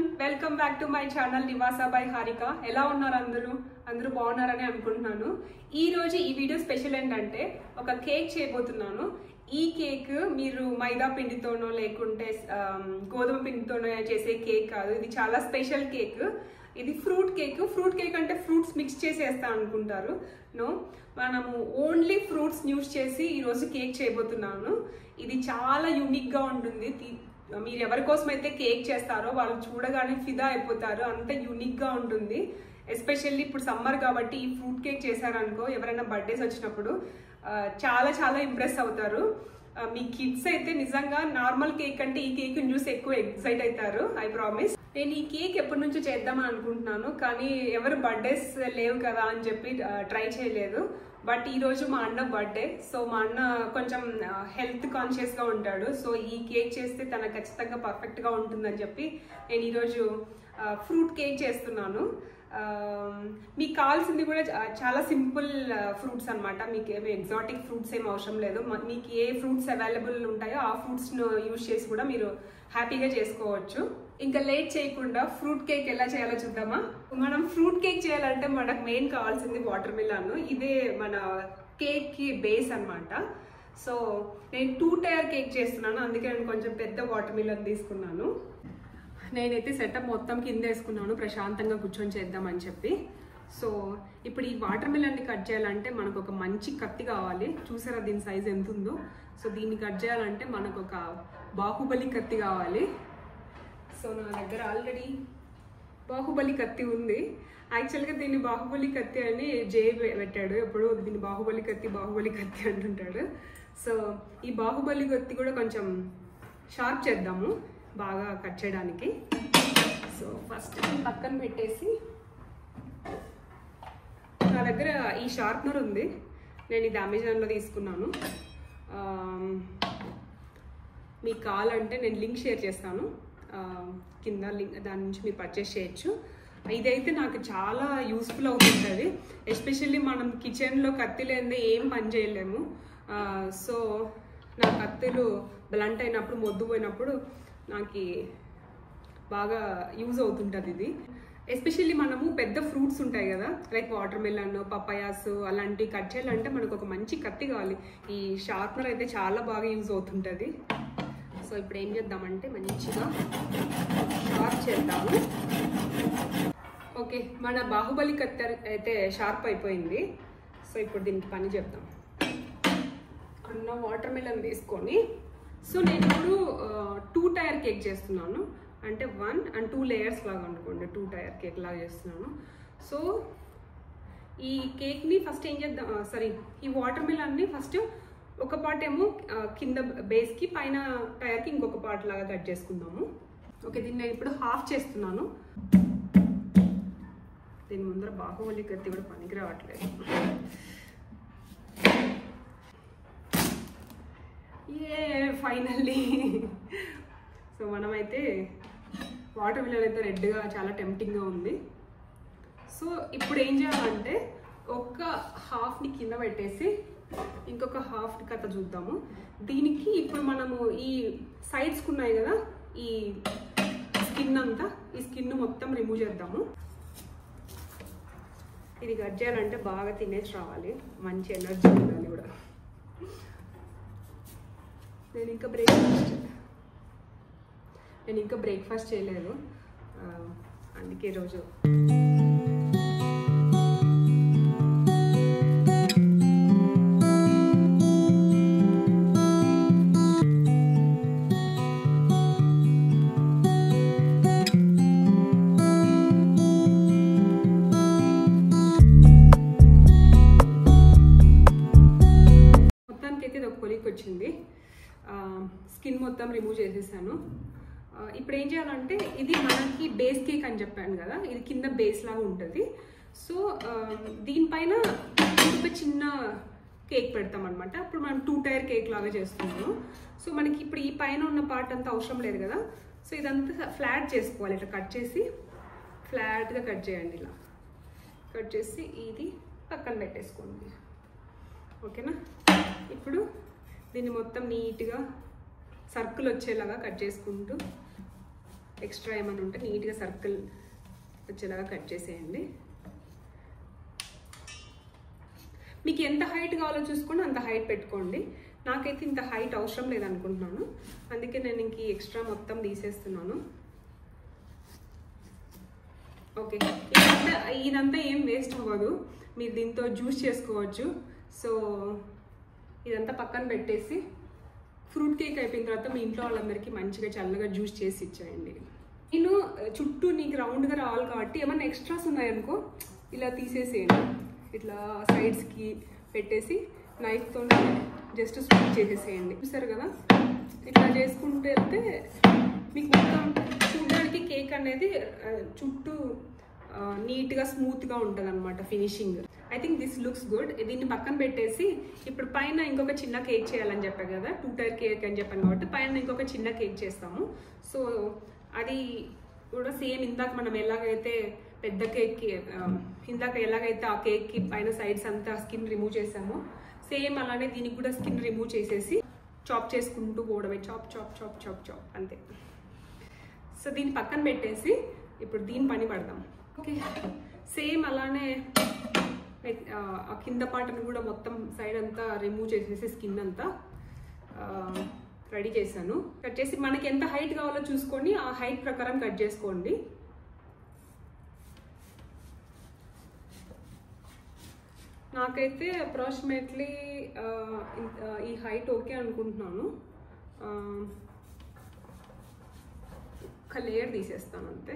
Welcome back to my channel Nivasa by Harika. ఎలా ఉన్నారు అందరూ బాగున్నారని అనుకుంటున్నాను. ఈ రోజు ఈ వీడియో స్పెషల్ ఏంటంటే ఒక కేక్ చేయబోతున్నాను. ఈ కేక్ మీరు మైదా పిండితోనో లేకుంటే గోధుమ పిండితోనో చేసే కేక్ కాదు. ఇది చాలా స్పెషల్ కేక్. ఇది ఫ్రూట్ కేక్ అంటే ఫ్రూట్స్ మిక్స్ చేసి వేస్తా అనుకుంటారు. నో, మనము ఓన్లీ ఫ్రూట్స్ యూస్ చేసి ఈరోజు కేక్ చేయబోతున్నాను. ఇది చాలా యూనిక్గా ఉంటుంది. మీరు ఎవరి కోసం అయితే కేక్ చేస్తారో వాళ్ళు చూడగానే ఫిదా అయిపోతారు. అంత యూనిక్గా ఉంటుంది. ఎస్పెషల్లీ ఇప్పుడు సమ్మర్ కాబట్టి ఈ ఫ్రూట్ కేక్ చేశారనుకో, ఎవరైనా బర్త్డేస్ వచ్చినప్పుడు చాలా చాలా ఇంప్రెస్ అవుతారు. మీ కిడ్స్ అయితే నిజంగా నార్మల్ కేక్ అంటే ఈ కేక్ చూసి ఎక్కువ ఎక్సైట్ అవుతారు. I promise. నేను ఈ కేక్ ఎప్పటి నుంచో చేద్దామని అనుకుంటున్నాను, కానీ ఎవరు బర్త్డేస్ లేవు కదా అని చెప్పి ట్రై చేయలేదు. బట్ ఈరోజు మా అన్న బర్త్డే. సో మా అన్న కొంచెం హెల్త్ కాన్షియస్గా ఉంటాడు. సో ఈ కేక్ చేస్తే తనకు ఖచ్చితంగా పర్ఫెక్ట్గా ఉంటుందని చెప్పి నేను ఈరోజు ఫ్రూట్ కేక్ చేస్తున్నాను. మీకు కావాల్సింది కూడా చాలా సింపుల్ ఫ్రూట్స్ అనమాట. మీకు ఏమి ఎగ్జాటిక్ ఫ్రూట్స్ ఏం అవసరం లేదు. మీకు ఏ ఫ్రూట్స్ అవైలబుల్ ఉంటాయో ఆ ఫ్రూట్స్ను యూజ్ చేసి కూడా మీరు హ్యాపీగా చేసుకోవచ్చు. ఇంకా లేట్ చేయకుండా ఫ్రూట్ కేక్ ఎలా చేయాలో చూద్దామా. మనం ఫ్రూట్ కేక్ చేయాలంటే మనకు మెయిన్ కావాల్సింది వాటర్ మిలన్. ఇదే మన కేక్కి బేస్ అనమాట. సో నేను 2 టైర్ కేక్ చేస్తున్నాను, అందుకే నేను కొంచెం పెద్ద వాటర్ మిలన్ తీసుకున్నాను. నేనైతే సెటప్ మొత్తం కింద వేసుకున్నాను, ప్రశాంతంగా కూర్చొని చేద్దామని చెప్పి. సో ఇప్పుడు ఈ వాటర్ మిలన్ని కట్ చేయాలంటే మనకు ఒక మంచి కత్తి కావాలి. చూసారా దీని సైజ్ ఎంత ఉందో. సో దీన్ని కట్ చేయాలంటే మనకు ఒక బాహుబలి కత్తి కావాలి. సో నా దగ్గర ఆల్రెడీ బాహుబలి కత్తి ఉంది. యాక్చువల్గా దీన్ని బాహుబలి కత్తి అని జే పెట్టాడు. ఎప్పుడు దీన్ని బాహుబలి కత్తి అంటుంటాడు. సో ఈ బాహుబలి కత్తి కూడా కొంచెం షార్ప్ చేద్దాము బాగా కట్ చేయడానికి. సో ఫస్ట్ పక్కన పెట్టేసి, నా దగ్గర ఈ షార్ప్నర్ ఉంది. నేను ఇది అమెజాన్లో తీసుకున్నాను. మీకు కావాలంటే నేను లింక్ షేర్ చేస్తాను కింద, లింక్ దాని నుంచి మీరు పర్చేస్ చేయొచ్చు. ఇదైతే నాకు చాలా యూస్ఫుల్ అవుతుంటుంది. ఎస్పెషల్లీ మనం కిచెన్లో కత్తి లేనిదే ఏం పని చేయలేము. సో నా కత్తులు బ్లంట్ అయినప్పుడు, మొద్దు పోయినప్పుడు నాకు బాగా యూజ్ అవుతుంటుంది ఇది. ఎస్పెషల్లీ మనము పెద్ద ఫ్రూట్స్ ఉంటాయి కదా, లైక్ వాటర్ మిలన్, పపాయాస్ అలాంటివి కట్ చేయాలంటే మనకు ఒక మంచి కత్తి కావాలి. ఈ షార్ప్నర్ అయితే చాలా బాగా యూజ్ అవుతుంటుంది. సో ఇప్పుడు ఏం చేద్దామంటే మంచిగా షార్ప్ చేద్దాము. ఓకే, మన బాహుబలి కత్తెర అయితే షార్ప్ అయిపోయింది. సో ఇప్పుడు దీనికి పని చెప్దాం. అన్న వాటర్ మిలన్ తీసుకొని, సో నేను ఇప్పుడు 2 టైర్ కేక్ చేస్తున్నాను. అంటే 1 and 2 లేయర్స్ లాగా అనుకోండి, 2 టైర్ కేక్ లాగా చేస్తున్నాను. సో ఈ కేక్ని ఫస్ట్ ఏం చేద్దాం, ఈ వాటర్ మిలన్ని ఫస్ట్ ఒక పార్ట్ ఏమో కింద బేస్కి, పైన టైర్కి ఇంకొక పార్ట్ లాగా కట్ చేసుకుందాము. ఓకే, దీన్ని నేను ఇప్పుడు హాఫ్ చేస్తున్నాను. దీని ముందర బాహుబలి కత్తి కూడా పనికి రావట్లేదు. ఫైనల్లీ సో మనమైతే వాటర్ మిలన్ అయితే రెడ్గా చాలా టెంప్టింగ్గా ఉంది. సో ఇప్పుడు ఏం చేయాలంటే ఒక హాఫ్ని కింద పెట్టేసి ఇంకొక హాఫ్ కథ చూద్దాము. దీనికి ఇప్పుడు మనము ఈ సైడ్స్కి ఉన్నాయి కదా, ఈ స్కిన్ అంతా, ఈ స్కిన్ మొత్తం రిమూవ్ చేద్దాము. ఇది కట్ చేయాలంటే బాగా తినేసి రావాలి, మంచి ఎనర్జీ ఉండాలి కూడా. నేను ఇంకా బ్రేక్ఫాస్ట్ చేయలేదు, అందుకే ఈరోజు మొత్తానికైతే ఇది ఒక కొలిక్ వచ్చింది. స్కిన్ మొత్తం రిమూవ్ చేసేసాను. ఇప్పుడు ఏం చేయాలంటే, ఇది మనకి బేస్ కేక్ అని చెప్పాను కదా, ఇది కింద బేస్ లాగా ఉంటుంది. సో దీనిపైన ఒక చిన్న కేక్ పెడతాం అనమాట. అప్పుడు మనం 2 టైర్ కేక్ లాగా చేస్తున్నాము. సో మనకి ఇప్పుడు ఈ పైన ఉన్న పార్ట్ అంతా అవసరం లేదు కదా. సో ఇదంతా ఫ్లాట్ చేసుకోవాలి. ఇట్లా కట్ చేసి ఫ్లాట్గా కట్ చేయండి. ఇలా కట్ చేసి ఇది పక్కన పెట్టేసుకోండి. ఓకేనా. ఇప్పుడు దీన్ని మొత్తం నీట్గా సర్కిల్ వచ్చేలాగా కట్ చేసుకుంటూ ఎక్స్ట్రా ఏమైనా ఉంటే నీట్గా సర్కిల్ వచ్చేలాగా కట్ చేసేయండి. మీకు ఎంత హైట్ కావాలో చూసుకొని అంత హైట్ పెట్టుకోండి. నాకైతే ఇంత హైట్ అవసరం లేదనుకుంటున్నాను, అందుకే నేను ఇంక ఎక్స్ట్రా మొత్తం తీసేస్తున్నాను. ఓకే, ఇదంతా ఏం వేస్ట్ అవ్వదు, మీరు దీంతో జ్యూస్ చేసుకోవచ్చు. సో ఇదంతా పక్కన పెట్టేసి ఫ్రూట్ కేక్ అయిపోయిన తర్వాత మీ ఇంట్లో వాళ్ళందరికీ మంచిగా చల్లగా జ్యూస్ చేసి ఇచ్చేయండి. నేను చుట్టూ నీకు రౌండ్గా రావాలి కాబట్టి ఏమన్నా ఎక్స్ట్రాస్ ఉన్నాయనుకో ఇలా తీసేసేయండి. ఇట్లా సైడ్స్కి పెట్టేసి నైఫ్తో జస్ట్ స్ప్లిట్ చేసేసేయండి. చూసారు కదా, ఇట్లా చేసుకుంటూ వెళ్తే మీకు మొత్తం చూడడానికి కేక్ అనేది చుట్టూ నీట్గా స్మూత్గా ఉంటుంది అనమాట finishing. I think this looks good. దీన్ని పక్కన పెట్టేసి ఇప్పుడు పైన ఇంకొక చిన్న కేక్ చేయాలని చెప్పాను కదా, 2 టైర్ కేక్ అని చెప్పాను కాబట్టి పైన ఇంకొక చిన్న కేక్ చేస్తాము. సో అది కూడా సేమ్ ఇందాక మనం ఎలాగైతే పెద్ద కేక్కి ఇందాక ఎలాగైతే ఆ కేక్కి పైన సైడ్స్ అంతా స్కిన్ రిమూవ్ చేసామో సేమ్ అలానే దీనికి కూడా స్కిన్ రిమూవ్ చేసేసి చాప్ చేసుకుంటూ పోవడమే. Chop chop chop chop chop అంతే. సో దీన్ని పక్కన పెట్టేసి ఇప్పుడు దీని పని పడదాం. ఓకే, సేమ్ అలానే ఆ కింద పార్ట్ని కూడా మొత్తం సైడ్ అంతా రిమూవ్ చేసేసి స్కిన్ అంతా రెడీ చేశాను. కట్ చేసి మనకి ఎంత హైట్ కావాలో చూసుకొని ఆ హైట్ ప్రకారం కట్ చేసుకోండి. నాకైతే అప్రాక్సిమేట్లీ ఈ హైట్ ఓకే అనుకుంటున్నాను. ఒక లేయర్ తీసేస్తాను అంతే.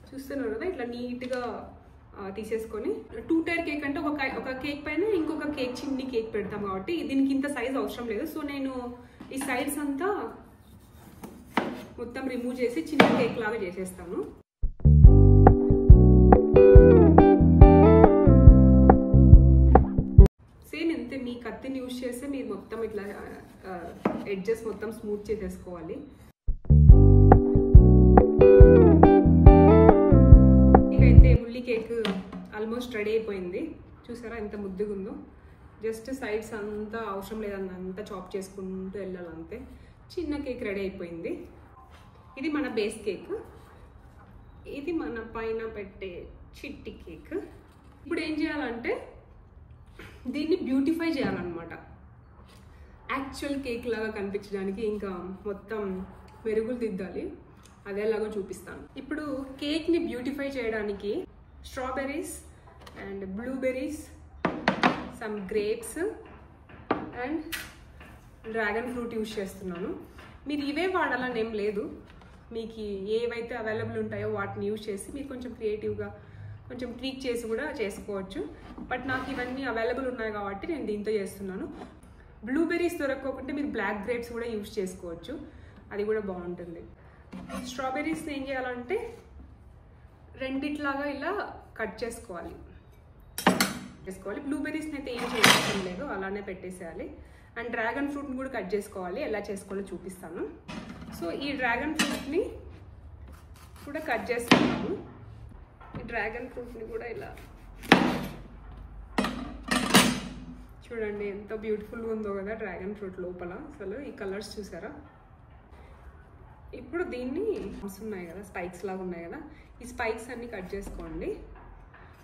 చూస్తున్నారు కదా, ఇట్లా నీట్గా తీసేసుకొని 2 టైర్ కేక్ అంటే ఒక కేక్ పైన ఇంకొక కేక్ చిన్ని కేక్ పెడతాం కాబట్టి దీనికి ఇంత సైజ్ అవసరం లేదు. సో నేను ఈ సైడ్స్ అంతా మొత్తం రిమూవ్ చేసి చిన్న కేక్ లాగా చేసేస్తాను. సేమ్ ఇంతే, మీ కత్తిని యూజ్ చేస్తే మీరు మొత్తం ఇట్లా ఎడ్జెస్ మొత్తం స్మూత్ చేసేసుకోవాలి. ఇకైతే ఉల్లి కేక్ ఆల్మోస్ట్ రెడీ అయిపోయింది. చూసారా ఎంత ముద్దుగా ఉందో. జస్ట్ సైడ్స్ అంతా అవసరం లేదన్న అంతా చాప్ చేసుకుంటూ వెళ్ళాలంతే. చిన్న కేక్ రెడీ అయిపోయింది. ఇది మన బేస్ కేక్, ఇది మన పైన పెట్టే చిట్టి కేక్. ఇప్పుడు ఏం చేయాలంటే దీన్ని బ్యూటిఫై చేయాలన్నమాట. యాక్చువల్ కేక్ లాగా కనిపించడానికి ఇంకా మొత్తం మెరుగులు దిద్దాలి. అదేలాగా చూపిస్తాను. ఇప్పుడు కేక్ని బ్యూటిఫై చేయడానికి strawberries and blueberries, some grapes and dragon fruit use చేస్తున్నాను. మీరు ఇవే వాడాలని ఏం లేదు, మీకు ఏవైతే అవైలబుల్ ఉంటాయో వాటిని యూజ్ చేసి మీరు కొంచెం క్రియేటివ్గా కొంచెం ట్వీక్ చేసి కూడా చేసుకోవచ్చు. బట్ నాకు ఇవన్నీ అవైలబుల్ ఉన్నాయి కాబట్టి నేను దీంతో చేస్తున్నాను. బ్లూబెర్రీస్ దొరకకుంటే మీరు బ్లాక్ గ్రేప్స్ కూడా యూజ్ చేసుకోవచ్చు, అది కూడా బాగుంటుంది. స్ట్రాబెర్రీస్ని ఏం చేయాలంటే రెండిట్లాగా ఇలా కట్ చేసుకోవాలి. బ్లూబెర్రీస్ని అయితే ఏం చేయడం లేదు, అలానే పెట్టేసేయాలి. అండ్ డ్రాగన్ ఫ్రూట్ని కూడా కట్ చేసుకోవాలి. ఎలా చేసుకోవాలో చూపిస్తాను. సో ఈ డ్రాగన్ ఫ్రూట్ని కూడా కట్ చేస్తున్నాను. ఈ డ్రాగన్ ఫ్రూట్ని కూడా ఇలా చూడండి ఎంత బ్యూటిఫుల్గా ఉందో కదా డ్రాగన్ ఫ్రూట్ లోపల. అసలు ఈ కలర్స్ చూసారా. ఇప్పుడు దీన్ని ఉన్నాయి కదా, స్పైక్స్ లాగా ఉన్నాయి కదా, ఈ స్పైక్స్ అన్ని కట్ చేసుకోండి.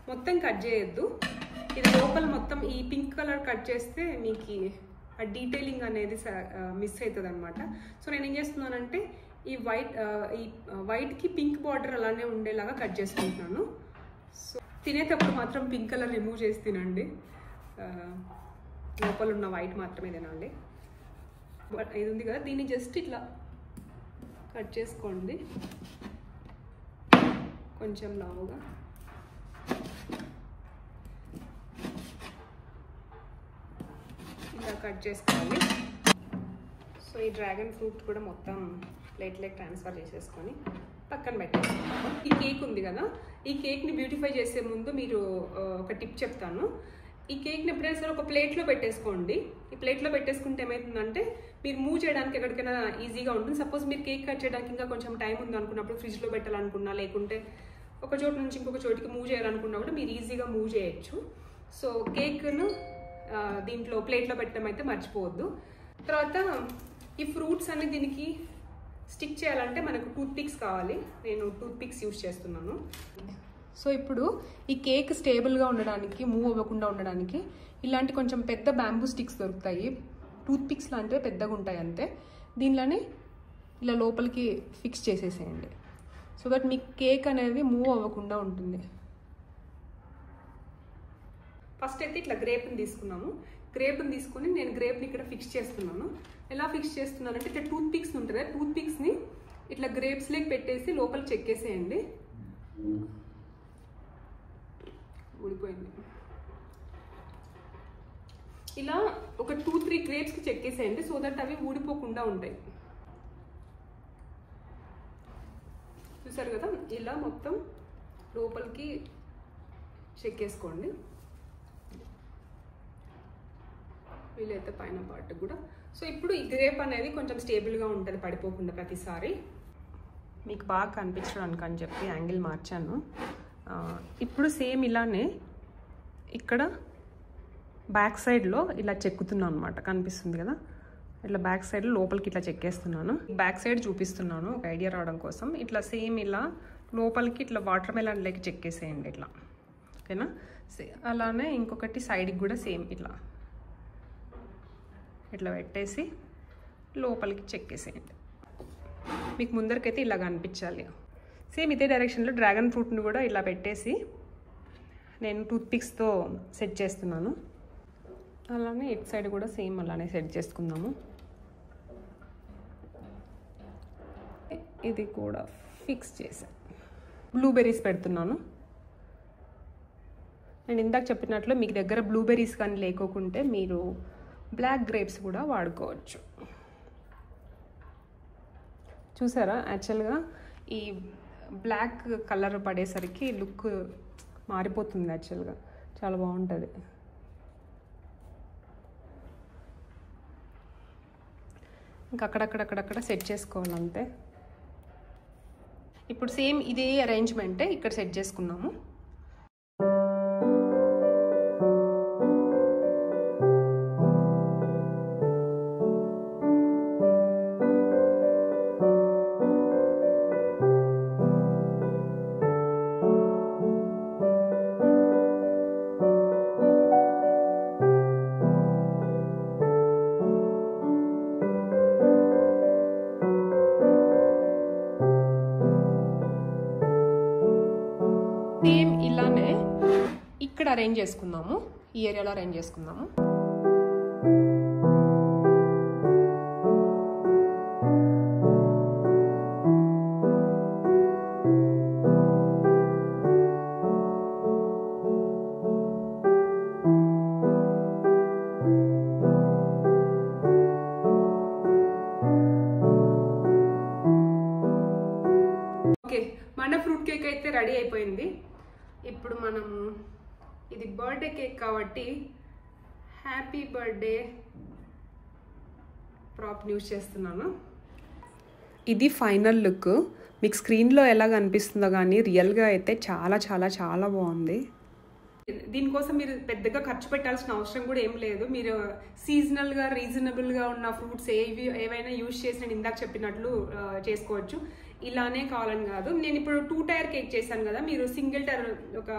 మొత్తం కట్ చేయొద్దు, ఇది లోపల మొత్తం ఈ పింక్ కలర్ కట్ చేస్తే మీకు ఆ డీటెయిలింగ్ అనేది మిస్ అవుతుంది అనమాట. సో నేను ఏం చేస్తున్నానంటే ఈ వైట్కి పింక్ బార్డర్ అలానే ఉండేలాగా కట్ చేసుకుంటున్నాను. సో తినేటప్పుడు మాత్రం పింక్ కలర్ రిమూవ్ చేసి తినండి, లోపల ఉన్న వైట్ మాత్రమే తినండి. బట్ ఇది ఉంది కదా, దీన్ని జస్ట్ ఇట్లా కట్ చేసుకోండి కొంచెం లావుగా. ఇలా కట్ చేసుకోవాలి. సో ఈ డ్రాగన్ ఫ్రూట్ కూడా మొత్తం ప్లేట్లోకి ట్రాన్స్ఫర్ చేసేసుకొని పక్కన పెట్టేసుకుంటాము. ఈ కేక్ ఉంది కదా, ఈ కేక్ని బ్యూటిఫై చేసే ముందు మీరు ఒక టిప్ చెప్తాను. ఈ కేక్ని ఎప్పుడైనా సరే ఒక ప్లేట్లో పెట్టేసుకోండి. ఈ ప్లేట్లో పెట్టేసుకుంటే ఏమవుతుందంటే మీరు మూవ్ చేయడానికి ఎక్కడికైనా ఈజీగా ఉంటుంది. సపోజ్ మీరు కేక్ కట్ చేయడానికి ఇంకా కొంచెం టైం ఉంది అనుకున్నప్పుడు ఫ్రిడ్జ్లో పెట్టాలనుకున్నా, లేకుంటే ఒక చోటు నుంచి ఇంకొక చోటికి మూవ్ చేయాలనుకున్నా కూడా మీరు ఈజీగా మూవ్ చేయొచ్చు. సో కేక్ను దీంట్లో ప్లేట్లో పెట్టడం అయితే మర్చిపోవద్దు. తర్వాత ఈ ఫ్రూట్స్ అన్ని దీనికి స్టిక్ చేయాలంటే మనకు టూత్ పిక్స్ కావాలి. నేను టూత్ పిక్స్ యూజ్ చేస్తున్నాను. సో ఇప్పుడు ఈ కేక్ స్టేబుల్గా ఉండడానికి, మూవ్ అవ్వకుండా ఉండడానికి ఇలాంటి కొంచెం పెద్ద బ్యాంబూ స్టిక్స్ దొరుకుతాయి. టూత్ పిక్స్ లాంటివి పెద్దగా ఉంటాయి అంతే. దీనిలోనే ఇలా లోపలికి ఫిక్స్ చేసేసేయండి. సో దట్ మీ కేక్ అనేది మూవ్ అవ్వకుండా ఉంటుంది. ఫస్ట్ అయితే ఇట్లా గ్రేప్ని తీసుకున్నాము. గ్రేప్ని తీసుకుని నేను గ్రేప్ని ఇక్కడ ఫిక్స్ చేస్తున్నాను. ఎలా ఫిక్స్ చేస్తున్నానంటే ఇట్లా టూత్ పిక్స్ ఉంటుంది. టూత్ పిక్స్ని ఇట్లా గ్రేప్స్లోకి పెట్టేసి లోపలికి చెక్కేసేయండి. ఊడిపోయింది. ఇలా ఒక 2-3 గ్రేప్స్కి చెక్కేసేయండి. సో దట్ అవి ఊడిపోకుండా ఉంటాయి. చూసారు కదా, ఇలా మొత్తం లోపలికి చెక్కేసుకోండి. వీలైతే పైన పార్ట్ కూడా. సో ఇప్పుడు ఈ గ్రేప్ అనేది కొంచెం స్టేబుల్గా ఉంటుంది, పడిపోకుండా ప్రతిసారి. మీకు బాగా కనిపించడానికి అని చెప్పి యాంగిల్ మార్చాను. ఇప్పుడు సేమ్ ఇలానే ఇక్కడ బ్యాక్ సైడ్లో ఇలా చెక్కుతున్నాను అనమాట. కనిపిస్తుంది కదా, ఇట్లా బ్యాక్ సైడ్ లోపలికి ఇట్లా చెక్కేస్తున్నాను. బ్యాక్ సైడ్ చూపిస్తున్నాను ఒక ఐడియా రావడం కోసం. ఇట్లా సేమ్ ఇలా లోపలికి ఇట్లా వాటర్ మెలన్ లెక్క చెక్కేసేయండి ఇట్లా, ఓకేనా. అలానే ఇంకొకటి సైడ్కి కూడా సేమ్ ఇట్లా పెట్టేసి లోపలికి చెక్కేసేయండి. మీకు ముందరికైతే ఇలా కనిపించాలి. సేమ్ ఇదే డైరెక్షన్లో డ్రాగన్ ఫ్రూట్ని కూడా ఇలా పెట్టేసి నేను టూత్ పిక్స్తో సెట్ చేస్తున్నాను. అలానే ఇటు సైడ్ కూడా సేమ్ అలానే సెట్ చేసుకుందాము. ఇది కూడా ఫిక్స్ చేశాను. బ్లూబెర్రీస్ పెడుతున్నాను. నేను ఇందాక చెప్పినట్లు మీకు దగ్గర బ్లూబెర్రీస్ కానీ లేకోకుంటే మీరు బ్లాక్ గ్రేప్స్ కూడా వాడుకోవచ్చు. చూసారా, యాక్చువల్గా ఈ బ్లాక్ కలర్ పడేసరికి లుక్ మారిపోతుంది. యాక్చువల్గా చాలా బాగుంటుంది. ఇంకా అక్కడక్కడక్కడక్కడ సెట్ చేసుకోవాలంతే. ఇప్పుడు సేమ్ ఇదే అరేంజ్మెంటే ఇక్కడ సెట్ చేసుకున్నాము. సేమ్ ఇలానే ఇక్కడ అరేంజ్ చేసుకుందాము. ఈ ఏరియాలో అరేంజ్ చేసుకుందాము. ఓకే, మన ఫ్రూట్ కేక్ అయితే రెడీ అయిపోయింది. ఇప్పుడు మనము ఇది బర్త్డే కేక్ కాబట్టి హ్యాపీ బర్త్డే ప్రాప్ యూజ్ చేస్తున్నాను. ఇది ఫైనల్ లుక్. మీకు స్క్రీన్లో ఎలా కనిపిస్తుందో కానీ రియల్గా అయితే చాలా చాలా చాలా బాగుంది. దీనికోసం మీరు పెద్దగా ఖర్చు పెట్టాల్సిన అవసరం కూడా ఏం లేదు. మీరు సీజనల్గా రీజనబుల్గా ఉన్న ఫ్రూట్స్ ఏవైనా యూజ్ చేసి నేను ఇందాక చెప్పినట్లు చేసుకోవచ్చు. ఇలానే కావాలని కాదు. నేను ఇప్పుడు 2 టైర్ కేక్ చేశాను కదా, మీరు సింగిల్ టైర్ ఒక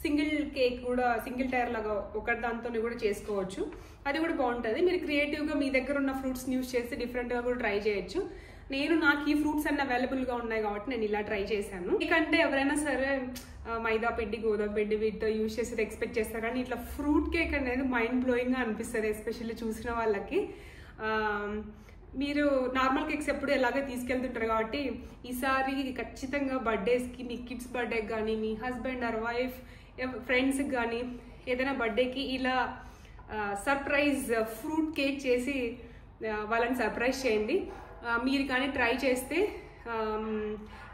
సింగిల్ కేక్ కూడా సింగిల్ టైర్ లాగా ఒకటి దాంతో కూడా చేసుకోవచ్చు. అది కూడా బాగుంటుంది. మీరు క్రియేటివ్గా మీ దగ్గర ఉన్న ఫ్రూట్స్ని యూజ్ చేసి డిఫరెంట్గా కూడా ట్రై చేయొచ్చు. నాకు ఈ ఫ్రూట్స్ అన్ని అవైలబుల్గా ఉన్నాయి కాబట్టి నేను ఇలా ట్రై చేశాను. ఎందుకంటే ఎవరైనా సరే మైదా పిండి గోధుమ పిండి వీటితో యూజ్ చేసేది ఎక్స్పెక్ట్ చేస్తారు, కానీ ఇట్లా ఫ్రూట్ కేక్ అనేది మైండ్ బ్లోయింగ్గా అనిపిస్తుంది, ఎస్పెషల్లీ చూసిన వాళ్ళకి. మీరు నార్మల్ కేక్స్ ఎప్పుడు ఎలాగే తీసుకెళ్తుంటారు కాబట్టి ఈసారి ఖచ్చితంగా బర్త్డేస్కి, మీ కిడ్స్ బర్త్డేకి కానీ, మీ హస్బెండ్ ఆర్ వైఫ్ ఫ్రెండ్స్కి కానీ ఏదైనా బర్త్డేకి ఇలా సర్ప్రైజ్ ఫ్రూట్ కేక్ చేసి వాళ్ళని సర్ప్రైజ్ చేయండి. మీరు కానీ ట్రై చేస్తే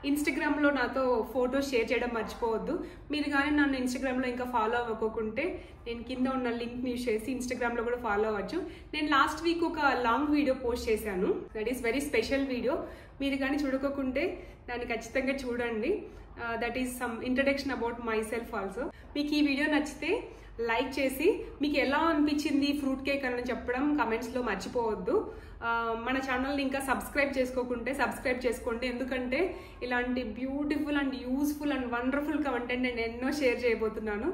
ఇన్స్టాగ్రామ్లో నాతో ఫొటోస్ షేర్ చేయడం మర్చిపోవద్దు. మీరు కానీ నన్ను ఇన్స్టాగ్రామ్లో ఇంకా ఫాలో అవ్వకోకుంటే నేను కింద ఉన్న లింక్ని యూజ్ చేసి ఇన్స్టాగ్రామ్లో కూడా ఫాలో అవ్వచ్చు. నేను లాస్ట్ వీక్ ఒక లాంగ్ వీడియో పోస్ట్ చేశాను. That is very special video. మీరు కానీ చూడకోకుంటే దాన్ని ఖచ్చితంగా చూడండి. That is some introduction about my self also. మీకు ఈ వీడియో నచ్చితే లైక్ చేసి మీకు ఎలా అనిపించింది ఫ్రూట్ కేక్ అని చెప్పడం కమెంట్స్లో మర్చిపోవద్దు. మన ఛానల్ని ఇంకా సబ్స్క్రైబ్ చేసుకోకుంటే సబ్స్క్రైబ్ చేసుకోండి, ఎందుకంటే ఇలాంటి beautiful and useful and wonderful content నేను ఎన్నో షేర్ చేయబోతున్నాను.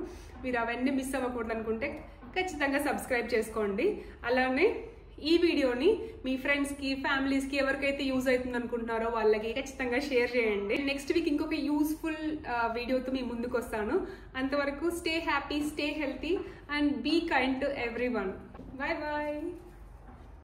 మీరు అవన్నీ మిస్ అవ్వకూడదు అనుకుంటే ఖచ్చితంగా సబ్స్క్రైబ్ చేసుకోండి. అలానే ఈ వీడియోని మీ ఫ్రెండ్స్కి, ఫ్యామిలీస్కి ఎవరికైతే యూజ్ అవుతుంది అనుకుంటున్నారో వాళ్ళకి ఖచ్చితంగా షేర్ చేయండి. నెక్స్ట్ వీక్ ఇంకొక యూస్ఫుల్ వీడియోతో మీ ముందుకు వస్తాను. అంతవరకు stay happy, stay healthy and be kind to everyone. Bye bye.